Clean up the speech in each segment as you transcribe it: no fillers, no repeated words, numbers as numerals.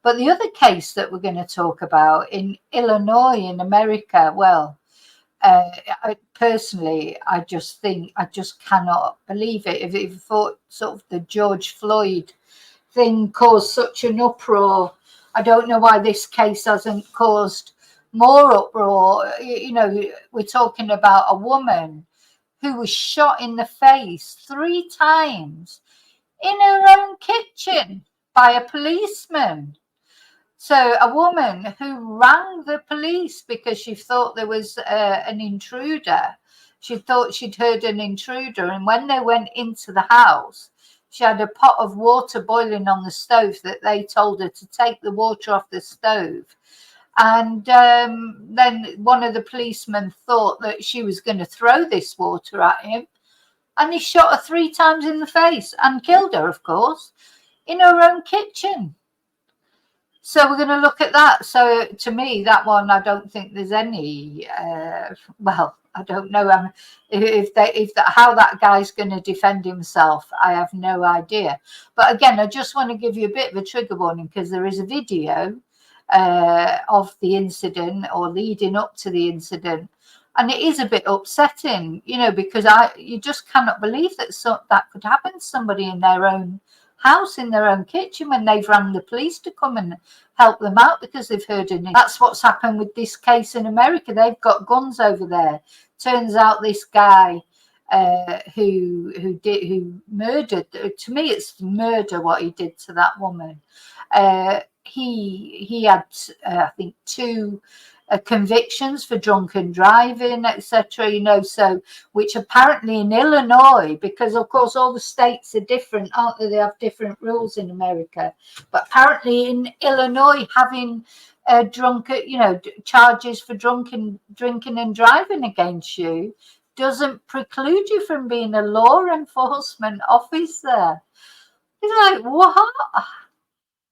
But the other case that we're going to talk about in Illinois in America, well, personally, I just cannot believe it. If you thought sort of the George Floyd thing caused such an uproar, I don't know why this case hasn't caused more uproar. You know, we're talking about a woman who was shot in the face 3 times in her own kitchen by a policeman. So a woman who rang the police because she thought there was an intruder. She thought she'd heard an intruder. And when they went into the house, she had a pot of water boiling on the stove that they told her to take the water off the stove. And then one of the policemen thought that she was going to throw this water at him. And he shot her 3 times in the face and killed her, of course, in her own kitchen. So we're going to look at that. So to me, that one, I don't think there's any, well, I don't know how that guy's going to defend himself. I have no idea. But again, I just want to give you a bit of a trigger warning because there is a video of the incident or leading up to the incident. And it is a bit upsetting, you know, because you just cannot believe that that could happen to somebody in their own house, in their own kitchen, when they've rang the police to come and help them out because they've heard it. That's what's happened with this case in America. They've got guns over there. Turns out this guy who murdered, to me it's murder what he did to that woman. He had I think 2 convictions for drunken driving, etc., you know, so which apparently in Illinois, because of course all the states are different, aren't they? They have different rules in America, but apparently in Illinois having charges for drinking and driving against you doesn't preclude you from being a law enforcement officer. It's like, what?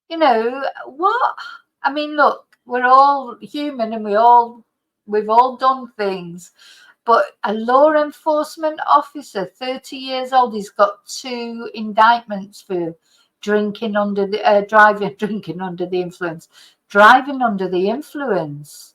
You know, what? I mean, look, we're all human and we've all done things, but a law enforcement officer, 30 years old, he's got 2 indictments for driving under the influence.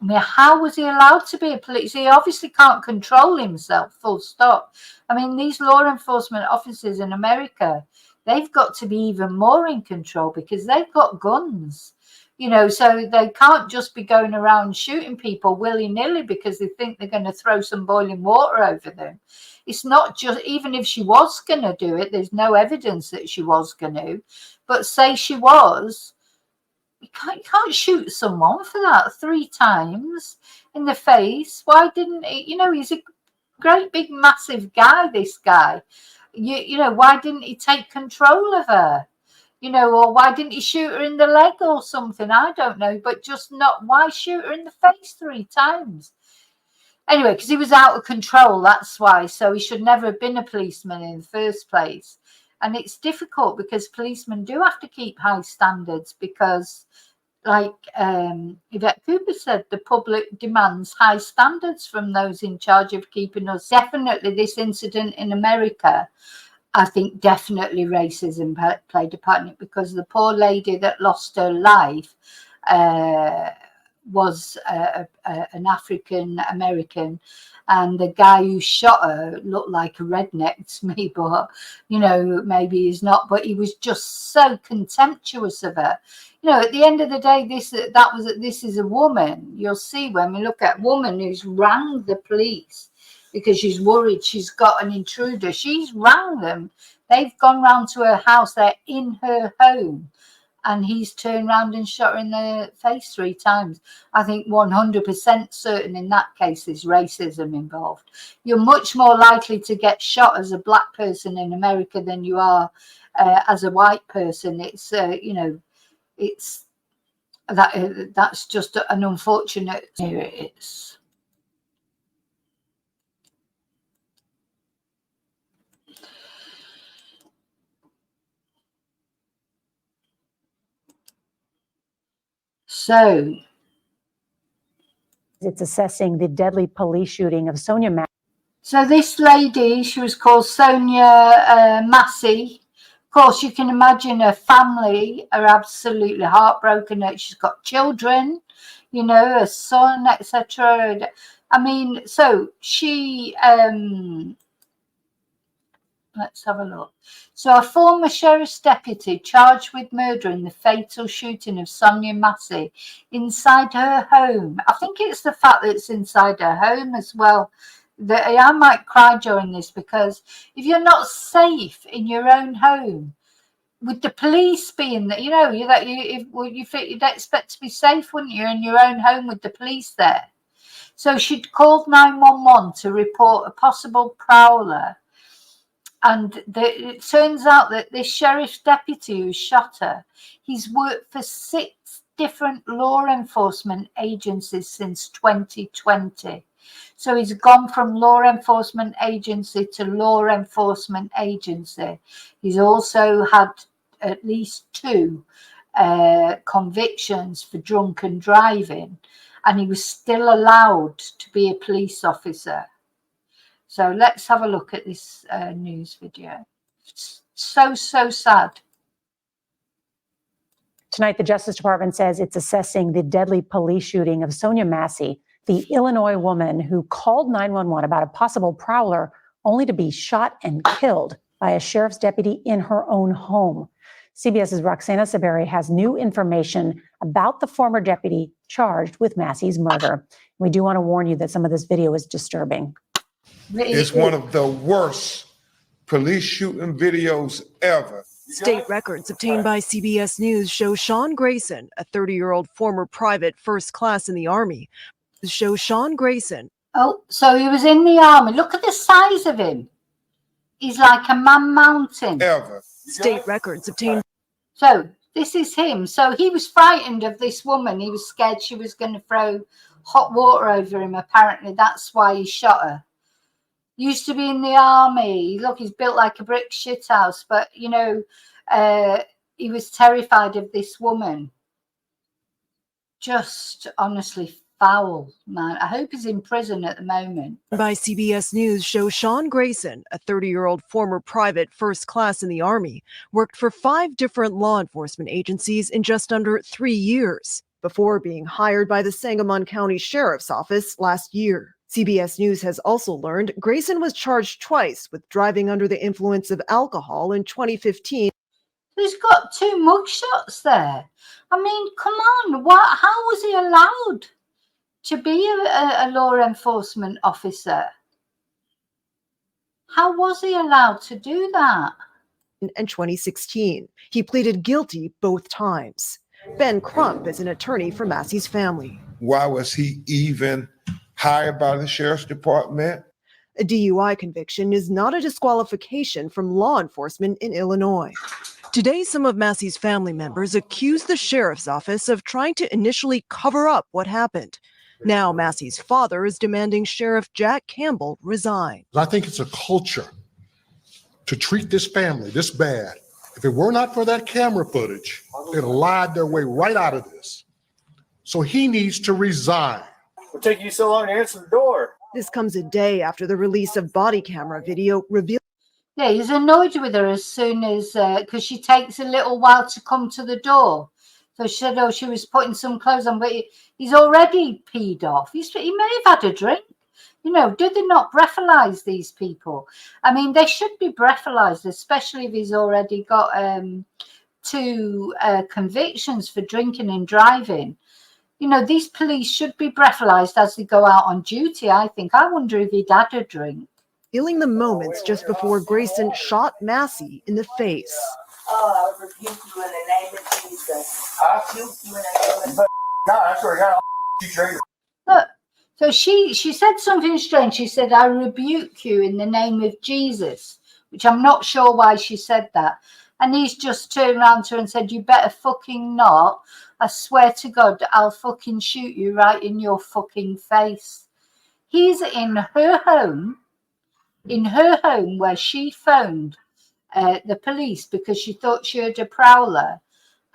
I mean, how was he allowed to be a police? He obviously can't control himself, full stop. I mean, these law enforcement officers in America, they've got to be even more in control because they've got guns. You know, so they can't just be going around shooting people willy-nilly because they think they're going to throw some boiling water over them. It's not just, even if she was going to do it, there's no evidence that she was going to. But say she was, you can't shoot someone for that 3 times in the face. Why didn't he? You know, he's a great big massive guy, this guy. You know, why didn't he take control of her? You know, or why didn't he shoot her in the leg or something? I don't know, but just not, why shoot her in the face 3 times? Anyway, because he was out of control, that's why. So he should never have been a policeman in the first place. And it's difficult because policemen do have to keep high standards because, like Yvette Cooper said, the public demands high standards from those in charge of keeping us. Definitely this incident in America, I think definitely racism played a part in it because the poor lady that lost her life was an African American, and the guy who shot her looked like a redneck to me, but you know, maybe he's not, but he was just so contemptuous of her. You know, at the end of the day, this is a woman. You'll see when we look at a woman who's rang the police because she's worried she's got an intruder. She's rang them. They've gone round to her house. They're in her home. And he's turned around and shot her in the face 3 times. I think 100% certain in that case there's racism involved. You're much more likely to get shot as a black person in America than you are as a white person. It's, you know, it's that's just an unfortunate. Here it is. So it's assessing the deadly police shooting of Sonya Massey. So this lady, she was called Sonya Massey course, you can imagine her family are absolutely heartbroken that she's got children, you know, a son, etc. I mean, so she, let's have a look. So a former sheriff's deputy charged with murder in the fatal shooting of Sonya Massey inside her home. I think it's the fact that it's inside her home as well. That I might cry during this, because if you're not safe in your own home, with the police being there, you know, you'd expect to be safe, wouldn't you, in your own home with the police there? So she'd called 911 to report a possible prowler. And it turns out that this sheriff's deputy who shot her, he's worked for 6 different law enforcement agencies since 2020. So he's gone from law enforcement agency to law enforcement agency. He's also had at least 2 convictions for drunken driving, and he was still allowed to be a police officer. So let's have a look at this news video. So sad. Tonight, the Justice Department says it's assessing the deadly police shooting of Sonya Massey, the Illinois woman who called 911 about a possible prowler, only to be shot and killed by a sheriff's deputy in her own home. CBS's Roxana Saberi has new information about the former deputy charged with Massey's murder. We do want to warn you that some of this video is disturbing. It's one of the worst police shooting videos ever. State records obtained by CBS News show Sean Grayson, a 30-year-old former private first class in the Army. Show Sean Grayson. Oh, so he was in the Army. Look at the size of him. He's like a man mountain. Ever. State records obtained. So this is him. So he was frightened of this woman. He was scared she was going to throw hot water over him. Apparently, that's why he shot her. Used to be in the Army. Look, he's built like a brick shithouse. But, you know, he was terrified of this woman. Just honestly foul, man. I hope he's in prison at the moment. By CBS News show Sean Grayson, a 30-year-old former private first class in the Army, worked for 5 different law enforcement agencies in just under 3 years before being hired by the Sangamon County Sheriff's Office last year. CBS News has also learned Grayson was charged twice with driving under the influence of alcohol in 2015. He's got 2 mugshots there. I mean, come on. What? How was he allowed to be a law enforcement officer? How was he allowed to do that? In 2016, he pleaded guilty both times. Ben Crump is an attorney for Massey's family. Why was he even hired by the sheriff's department? A DUI conviction is not a disqualification from law enforcement in Illinois. Today, some of Massey's family members accuse the sheriff's office of trying to initially cover up what happened. Now, Massey's father is demanding Sheriff Jack Campbell resign. I think it's a culture to treat this family this bad. If it were not for that camera footage, they'd have lied their way right out of this. So he needs to resign. What took you so long to answer the door? This comes a day after the release of body camera video revealed. Yeah, he's annoyed with her as soon as, because she takes a little while to come to the door. So she said, oh, she was putting some clothes on, but he's already peed off. He may have had a drink. You know, do they not breathalyze these people? I mean, they should be breathalyzed, especially if he's already got 2 convictions for drinking and driving. You know, these police should be breathalyzed as they go out on duty, I think. I wonder if he'd had a drink. Feeling the moments just before Grayson shot Massey in the face. Oh, I rebuke you in the name of Jesus. I rebuke you in the name of Jesus. God, I swear to God, I'll traitor. Look, so she said something strange. She said, I rebuke you in the name of Jesus, which I'm not sure why she said that. And he's just turned around to her and said, you better fucking not. I swear to God, I'll fucking shoot you right in your fucking face. He's in her home where she phoned the police because she thought she heard a prowler.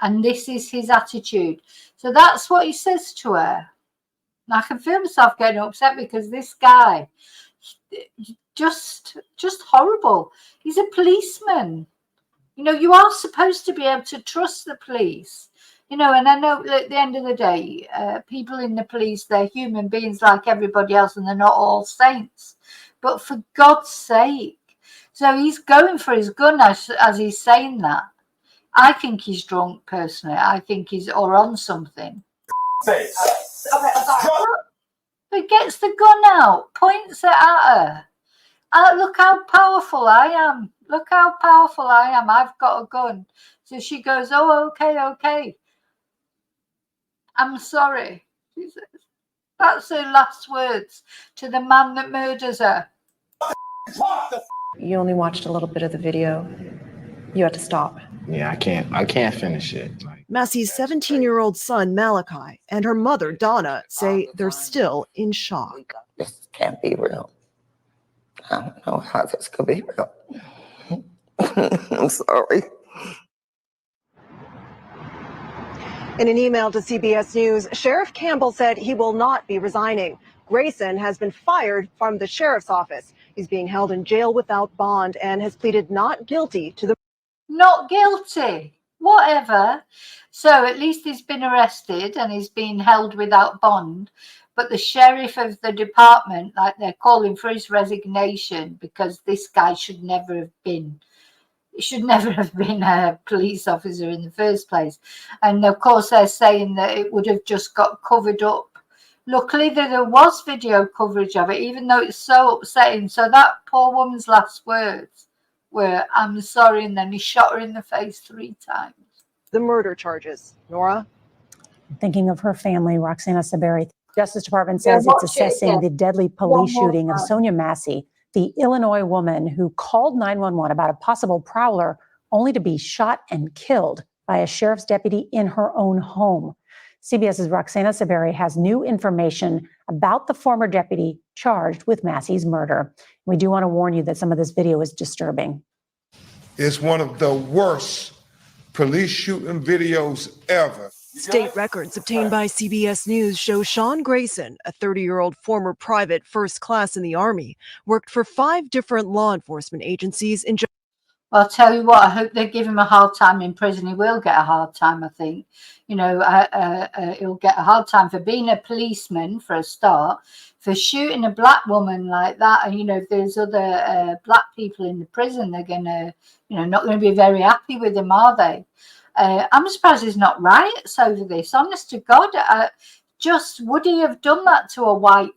And this is his attitude. So that's what he says to her. And I can feel myself getting upset because this guy, just horrible. He's a policeman. You know, you are supposed to be able to trust the police. You know, and I know at the end of the day, people in the police, they're human beings like everybody else, and they're not all saints. But for God's sake, so he's going for his gun as he's saying that. I think he's drunk, personally. I think he's or on something. Face. Okay, I'm sorry. He gets the gun out, points it at her. Look how powerful I am. Look how powerful I am. I've got a gun. So she goes, oh, okay. I'm sorry. She says. That's her last words to the man that murders her. You only watched a little bit of the video. You had to stop. Yeah, I can't finish it. Massey's 17-year-old son, Malachi, and her mother, Donna, say they're still in shock. This can't be real. I don't know how this could be real. I'm sorry. In an email to CBS News, Sheriff Campbell said he will not be resigning. Grayson has been fired from the sheriff's office. He's being held in jail without bond and has pleaded not guilty to the... Not guilty. Whatever. So at least he's been arrested and he's been held without bond. But the sheriff of the department, like, they're calling for his resignation because this guy should never have been a police officer in the first place. And of course they're saying that it would have just got covered up. Luckily there was video coverage of it, even though it's so upsetting. So that poor woman's last words were, I'm sorry, and then he shot her in the face 3 times. The murder charges. Nora? Thinking of her family, Roxana Saberi. Justice Department says it's assessing the deadly police shooting of Sonya Massey, the Illinois woman who called 911 about a possible prowler only to be shot and killed by a sheriff's deputy in her own home. CBS's Roxana Saberi has new information about the former deputy charged with Massey's murder. We do want to warn you that some of this video is disturbing. It's one of the worst police shooting videos ever. State records obtained by CBS News show Sean Grayson, a 30-year-old former private first class in the Army, worked for 5 different law enforcement agencies in... Well, I'll tell you what, I hope they give him a hard time in prison. He will get a hard time, I think. You know, he'll get a hard time for being a policeman, for a start, for shooting a black woman like that. And, you know, if there's other black people in the prison, they're going to, you know, not going to be very happy with him, are they? I'm surprised there's not riots over this. Honest to God, just would he have done that to a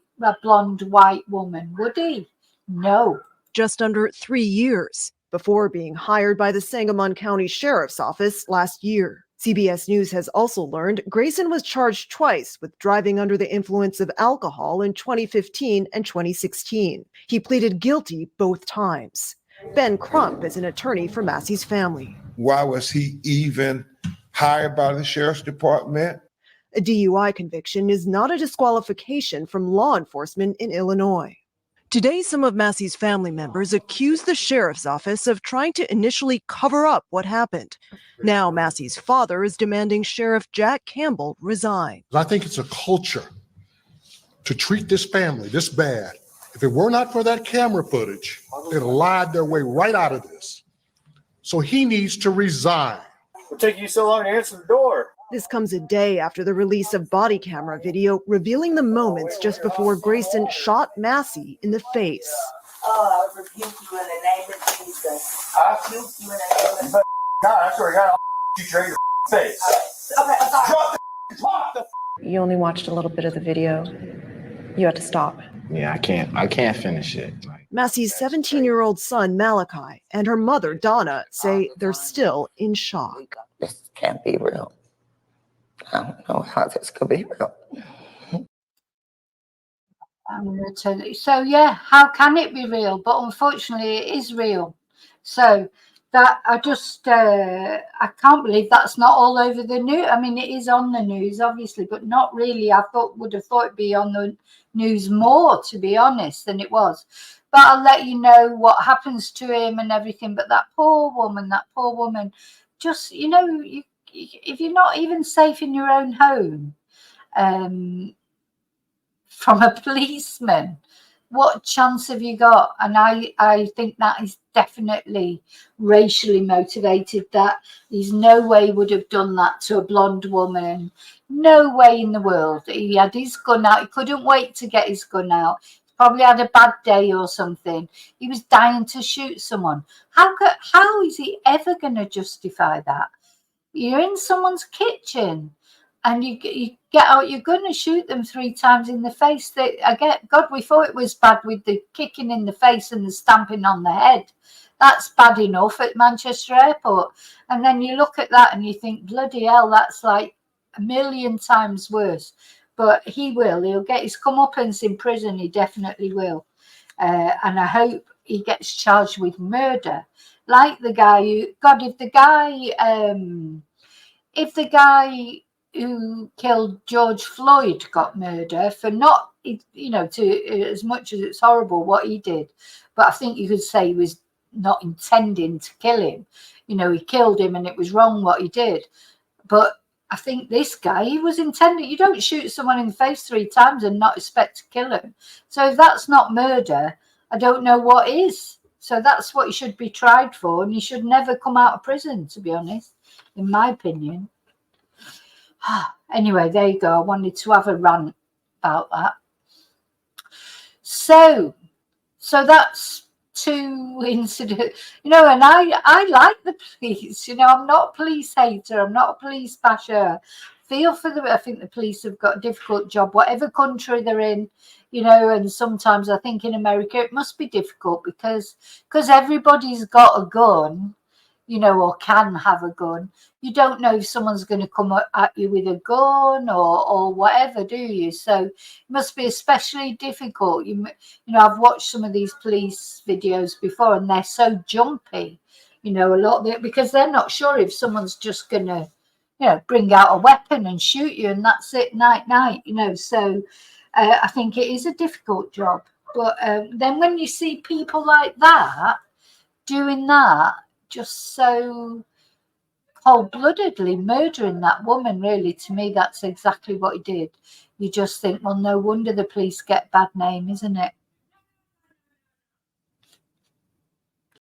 blonde white woman? Would he? No. Just under 3 years before being hired by the Sangamon County Sheriff's Office last year. CBS News has also learned Grayson was charged twice with driving under the influence of alcohol in 2015 and 2016. He pleaded guilty both times. Ben Crump is an attorney for Massey's family. Why was he even hired by the sheriff's department? A DUI conviction is not a disqualification from law enforcement in Illinois. Today, some of Massey's family members accuse the sheriff's office of trying to initially cover up what happened. Now, Massey's father is demanding Sheriff Jack Campbell resign. I think it's a culture to treat this family this bad. If it were not for that camera footage, they'd have lied their way right out of this. So he needs to resign. What took you so long to answer the door? This comes a day after the release of body camera video revealing the moments just before Grayson shot Massey in the face. I rebuke you in the name of Jesus. I rebuke you in the name of... God, I swear to God, I'll shoot you in your face. Okay, I'm sorry. Drop the You only watched a little bit of the video. You had to stop. Yeah, I can't finish it. Massey's 17-year-old son, Malachi, and her mother, Donna, say they're still in shock. This can't be real. I don't know how this could be real. So yeah, how can it be real? But unfortunately, it is real. So that I can't believe that's not all over the news. I mean, it is on the news, obviously, but not really. I would have thought it'd be on the news more, to be honest, than it was. But I'll let you know what happens to him and everything. But that poor woman, just, you know, if you're not even safe in your own home from a policeman, what chance have you got? And I think that is definitely racially motivated. That he's no way would have done that to a blonde woman. No way in the world. He had his gun out. He couldn't wait to get his gun out. He probably had a bad day or something. He was dying to shoot someone. How is he ever going to justify that? You're in someone's kitchen and you get out your gun and shoot them 3 times in the face. God, we thought it was bad with the kicking in the face and the stamping on the head. That's bad enough at Manchester Airport. And then you look at that and you think, bloody hell, that's like a million times worse. But he'll get his comeuppance in prison. He definitely will. And I hope he gets charged with murder. Like the guy if the guy who killed George Floyd got murder for not, to as much as it's horrible what he did, but I think you could say he was not intending to kill him. He killed him and it was wrong what he did. But I think this guy, he was intended. You don't shoot someone in the face 3 times and not expect to kill him. So if that's not murder, I don't know what is. So that's what he should be tried for, and he should never come out of prison, to be honest, in my opinion. Anyway, there you go. I wanted to have a rant about that. So that's 2 incidents, and I like the police. I'm not a police hater. I'm not a police basher. I think the police have got a difficult job, whatever country they're in, and sometimes I think in America it must be difficult because everybody's got a gun, or can have a gun. You don't know if someone's going to come at you with a gun or whatever, do you? So it must be especially difficult. I've watched some of these police videos before and they're so jumpy, a lot of it, because they're not sure if someone's just going to, bring out a weapon and shoot you and that's it, night, So I think it is a difficult job. But then when you see people like that doing that, just so cold-bloodedly murdering that woman, really, to me, that's exactly what he did. You just think, well, no wonder the police get bad name, isn't it?